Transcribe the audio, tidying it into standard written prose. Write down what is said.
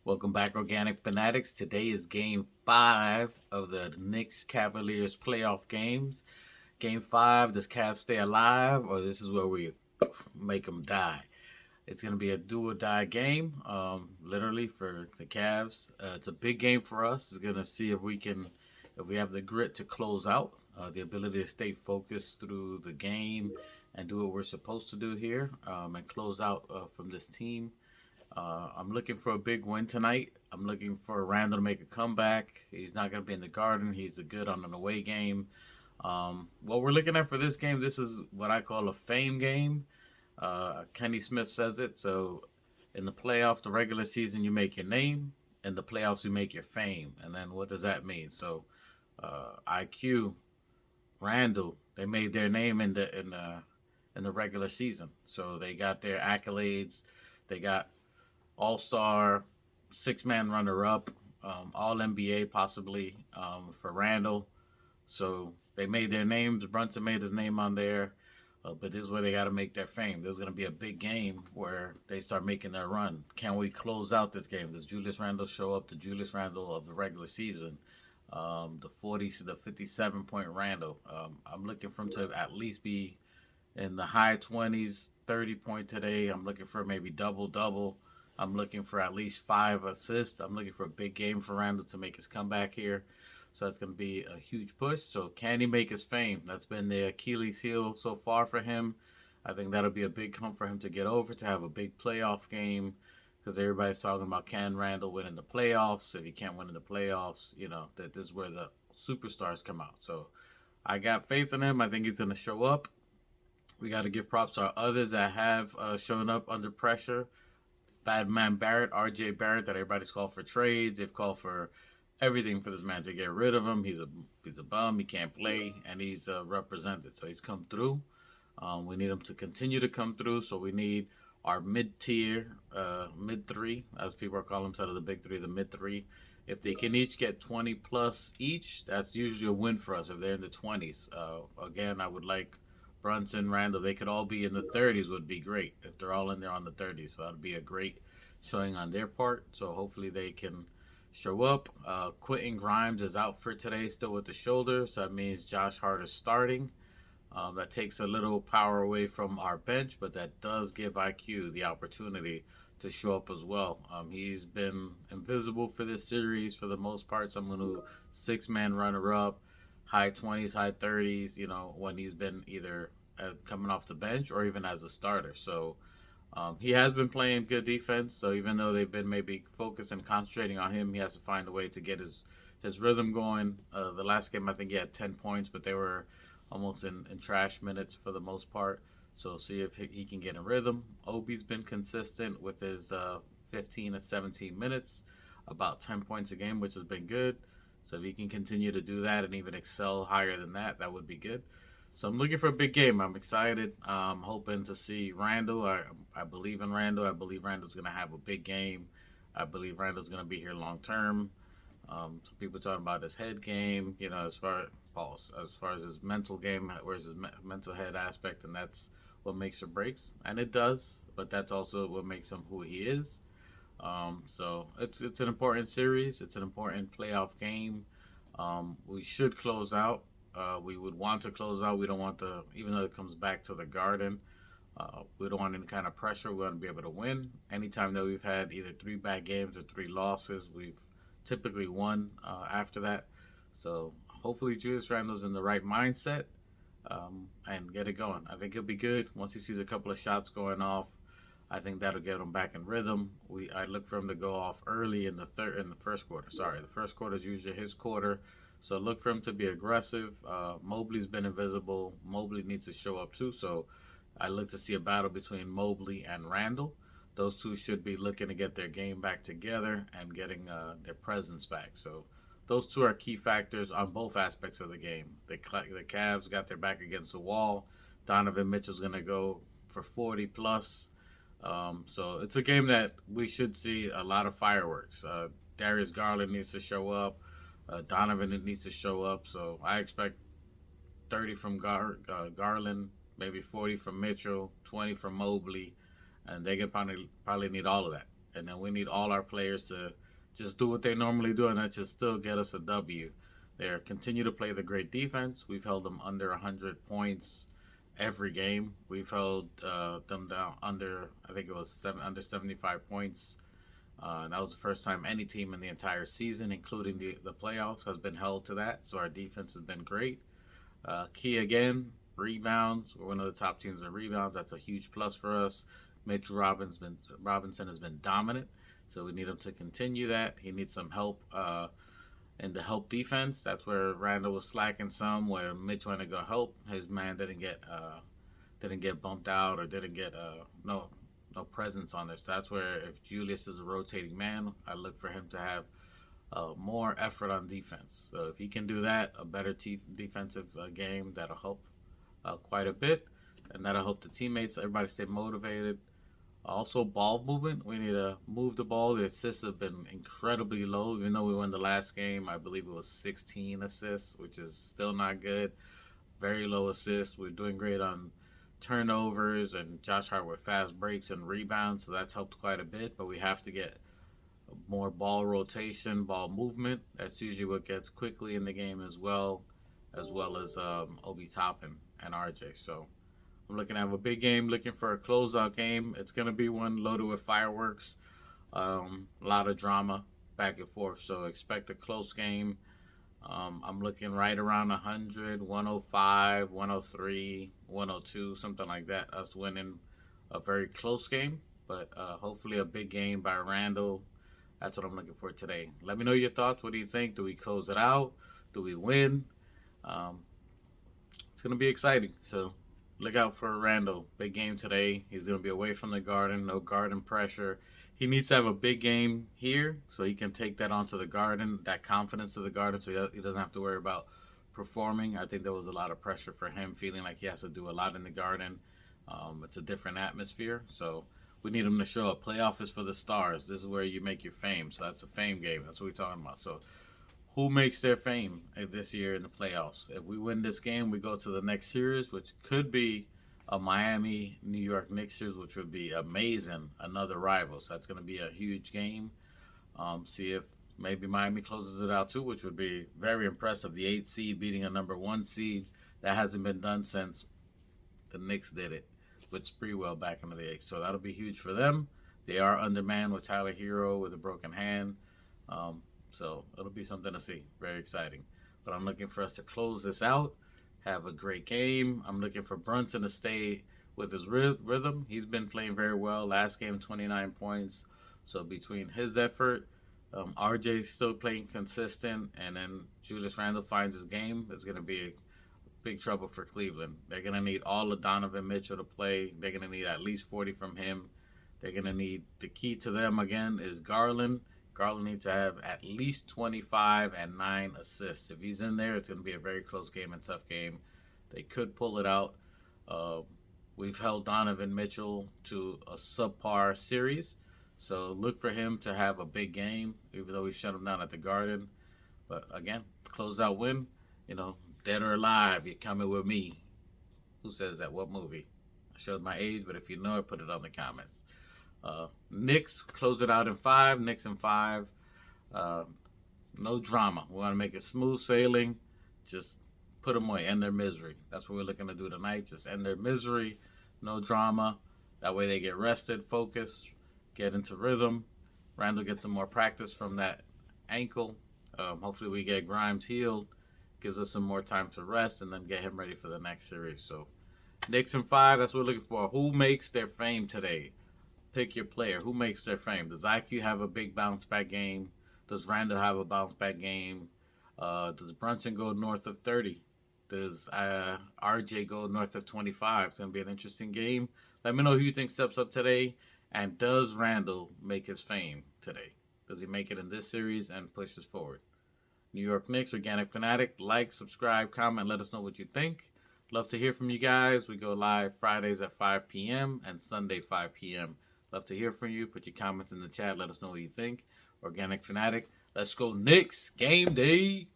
Welcome back, Organic Fanatics. Today is game 5 of the Knicks Cavaliers playoff games. Game 5, does Cavs stay alive, or this is where we make them die? It's going to be a do or die game, literally, for the Cavs. It's a big game for us. It's going to see if we have the grit to close out, the ability to stay focused through the game and do what we're supposed to do here, and close out from this team. I'm looking for a big win tonight. I'm looking for Randle to make a comeback. He's not going to be in the Garden. He's a good on an away game. What we're looking at for this game, this is what I call a fame game. Kenny Smith says it. So in the playoff, the regular season, you make your name. In the playoffs, you make your fame. And then what does that mean? So IQ, Randle, they made their name in the regular season. So they got their accolades. They got all-Star, six-man runner-up, All NBA possibly for Randle. So they made their names. Brunson made his name on there. But this is where they got to make their fame. There's going to be a big game where they start making their run. Can we close out this game? Does Julius Randle show up? The Julius Randle of the regular season, the 57-point Randle. I'm looking for him to at least be in the high 20s, 30-point today. I'm looking for maybe double-double. I'm looking for at least 5 assists. I'm looking for a big game for Randle to make his comeback here. So that's going to be a huge push. So can he make his fame? That's been the Achilles heel so far for him. I think that'll be a big hump for him to get over, to have a big playoff game, because everybody's talking about can Randle win in the playoffs. If he can't win in the playoffs, that this is where the superstars come out. So I got faith in him. I think he's going to show up. We got to give props to our others that have shown up under pressure. Badman Barrett, RJ Barrett, that everybody's called for trades. They've called for everything for this man to get rid of him. He's a bum. He can't play, and he's represented. So he's come through. We need him to continue to come through. So we need our mid-tier, mid-3, as people are calling them, instead of the big 3, the mid-3. If they can each get 20 plus each, that's usually a win for us if they're in the 20s. Again, I would like Brunson, Randle, they could all be in the 30s would be great if they're all in there on the 30s. So that would be a great showing on their part. So hopefully they can show up. Quentin Grimes is out for today, still with the shoulder. So that means Josh Hart is starting. That takes a little power away from our bench, but that does give IQ the opportunity to show up as well. He's been invisible for this series for the most part. Someone who six-man runner-up, high 20s, high 30s, when he's been either coming off the bench or even as a starter. So he has been playing good defense. So even though they've been maybe focused and concentrating on him, he has to find a way to get his rhythm going. The last game, I think he had 10 points, but they were almost in trash minutes for the most part. So see if he can get in rhythm. Obi's been consistent with his 15 to 17 minutes, about 10 points a game, which has been good. So if he can continue to do that and even excel higher than that, that would be good. So I'm looking for a big game. I'm excited. I'm hoping to see Randle. I believe in Randle. I believe Randle's going to have a big game. I believe Randle's going to be here long term. Some people talking about his head game, as far as his mental game, where's his mental head aspect, and that's what makes or breaks. And it does, but that's also what makes him who he is. So it's an important series. It's an important playoff game. We should close out. We would want to close out. We don't want to, even though it comes back to the Garden, we don't want any kind of pressure. We want to be able to win. Anytime that we've had either 3 bad games or 3 losses, we've typically won after that. So hopefully Julius Randle's in the right mindset and get it going. I think he'll be good once he sees a couple of shots going off. I think that'll get him back in rhythm. I look for him to go off early in the first quarter. Sorry, the first quarter is usually his quarter, so look for him to be aggressive. Mobley's been invisible. Mobley needs to show up too. So I look to see a battle between Mobley and Randle. Those two should be looking to get their game back together and getting their presence back. So those two are key factors on both aspects of the game. The Cavs got their back against the wall. Donovan Mitchell's going to go for 40 plus. So it's a game that we should see a lot of fireworks. Darius Garland needs to show up. Donovan needs to show up. So I expect 30 from Garland, maybe 40 from Mitchell, 20 from Mobley, and they can probably need all of that And then we need all our players to just do what they normally do and that just still get us a W. They continue to play the great defense. We've held them under 100 points every game. We've held them down under, I think it was under 75 points. That was the first time any team in the entire season, including the playoffs, has been held to that. So our defense has been great. Key again, rebounds. We're one of the top teams in rebounds. That's a huge plus for us. Mitchell Robinson has been dominant, so we need him to continue that. He needs some help in the help defense. That's where Randall was slacking some, where Mitch went to go help. His man didn't get bumped out or didn't get no presence on this. So that's where if Julius is a rotating man, I look for him to have more effort on defense. So if he can do that, a better defensive game, that'll help quite a bit, and that'll help the teammates, everybody stay motivated. Also, ball movement. We need to move the ball. The assists have been incredibly low. Even though we won the last game, I believe it was 16 assists, which is still not good. Very low assists. We're doing great on turnovers and Josh Hart with fast breaks and rebounds, so that's helped quite a bit. But we have to get more ball rotation, ball movement. That's usually what gets quickly in the game as well as Obi Toppin and RJ. So I'm looking to have a big game, looking for a closeout game. It's going to be one loaded with fireworks, a lot of drama back and forth. So expect a close game. I'm looking right around 100, 105, 103, 102, something like that. Us winning a very close game, but hopefully a big game by Randall. That's what I'm looking for today. Let me know your thoughts. What do you think? Do we close it out? Do we win? It's going to be exciting. So look out for Randall. Big game today. He's going to be away from the Garden. No Garden pressure. He needs to have a big game here so he can take that onto the Garden, that confidence to the Garden, so he doesn't have to worry about performing. I think there was a lot of pressure for him, feeling like he has to do a lot in the Garden. It's a different atmosphere, so we need him to show up. Playoff is for the stars. This is where you make your fame, so that's a fame game. That's what we're talking about. So who makes their fame this year in the playoffs? If we win this game, we go to the next series, which could be a Miami-New York Knicks series, which would be amazing. Another rival. So that's going to be a huge game. See if maybe Miami closes it out too, which would be very impressive. The 8th seed beating a number 1 seed. That hasn't been done since the Knicks did it with Sprewell back in the day. So that'll be huge for them. They are undermanned with Tyler Hero with a broken hand. So it'll be something to see. Very exciting. But I'm looking for us to close this out, have a great game. I'm looking for Brunson to stay with his rhythm. He's been playing very well. Last game, 29 points. So between his effort, RJ's still playing consistent, and then Julius Randle finds his game, it's going to be big trouble for Cleveland. They're going to need all of Donovan Mitchell to play. They're going to need at least 40 from him. They're going to need, the key to them again is Garland. Garland needs to have at least 25 and 9 assists. If he's in there, it's going to be a very close game and tough game. They could pull it out. We've held Donovan Mitchell to a subpar series. So look for him to have a big game, even though we shut him down at the Garden. But again, closeout win, dead or alive, you're coming with me. Who says that? What movie? I showed my age, but if you know it, put it on the comments. Knicks close it out in 5. Knicks in 5. No drama. We want to make it smooth sailing. Just put them away, end their misery. That's what we're looking to do tonight. Just end their misery. No drama. That way they get rested, focus, get into rhythm. Randall gets some more practice from that ankle. Hopefully we get Grimes healed. Gives us some more time to rest and then get him ready for the next series. So Knicks in 5. That's what we're looking for. Who makes their fame today? Pick your player. Who makes their fame? Does IQ have a big bounce back game? Does Randall have a bounce back game? Does Brunson go north of 30? Does RJ go north of 25? It's going to be an interesting game. Let me know who you think steps up today. And does Randall make his fame today? Does he make it in this series and pushes forward? New York Knicks, Organic Fanatic. Like, subscribe, comment, let us know what you think. Love to hear from you guys. We go live Fridays at 5 p.m. and Sunday 5 p.m. Love to hear from you. Put your comments in the chat. Let us know what you think. Organic Fanatic. Let's go Knicks. Game day.